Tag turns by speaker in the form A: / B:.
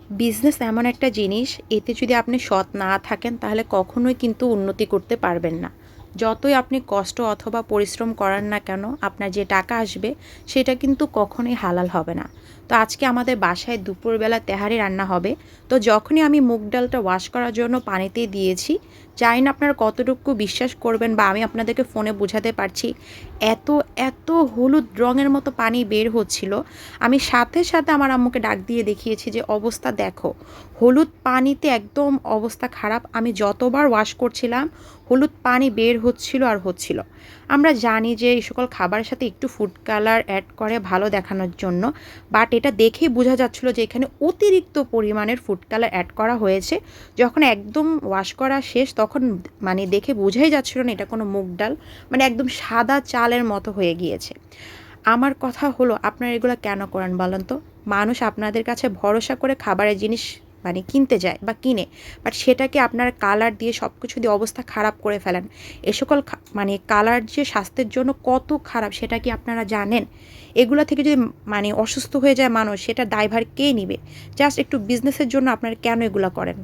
A: Business এমন একটা জিনিস, এতে যদি আপনি সৎ না থাকেন তাহলে কখনোই কিন্তু উন্নতি করতে পারবেন না। যতই আপনি কষ্ট অথবা পরিশ্রম করান না কেন, আপনার যে টাকা আসবে সেটা কিন্তু কখনোই হালাল হবে না। তো আজকে আমাদের বাসায় দুপুরবেলা তেহারি রান্না হবে। তো যখনই আমি মুগ ডালটা ওয়াশ করার জন্য পানিতে দিয়েছি, জানি না আপনারা কতটুকু বিশ্বাস করবেন বা আমি আপনাদেরকে ফোনে বোঝাতে পারছি, এত এত হলুদ রঙের মতো পানি বের হচ্ছিল। আমি সাথে সাথে আমার আম্মুকে ডাক দিয়ে দেখিয়েছি যে অবস্থা দেখো, হলুদ পানিতে একদম অবস্থা খারাপ। আমি যতবার ওয়াশ করছিলাম হলুদ পানি বের হচ্ছিল আর হচ্ছিল। আমরা জানি যে এই সকল খাবারের সাথে একটু ফুড কালার অ্যাড করে ভালো দেখানোর জন্য, বাট এটা দেখেই বোঝা যাচ্ছিল যে এখানে অতিরিক্ত পরিমাণের ফুড কালার অ্যাড করা হয়েছে। যখন একদম ওয়াশ করা শেষ তখন মানে দেখে বোঝাই যাচ্ছিল না এটা কোনো মুগ ডাল, মানে একদম সাদা চালের মতো হয়ে গিয়েছে। আমার কথা হলো, আপনারা এগুলো কেন করেন বলেন তো? মানুষ আপনাদের কাছে ভরসা করে খাবারের জিনিস মানে কিনতে যায় বা কিনে, বাট সেটাকে আপনারা কালার দিয়ে সব কিছু দিয়ে অবস্থা খারাপ করে ফেলেন। এ সকল মানে কালার যে স্বাস্থ্যের জন্য কত খারাপ সেটা কি আপনারা জানেন? এগুলো থেকে যদি মানে অসুস্থ হয়ে যায় মানুষ, সেটা দায়ভার কে নিবে? জাস্ট একটু বিজনেসের জন্য আপনারা কেন এগুলো করেন?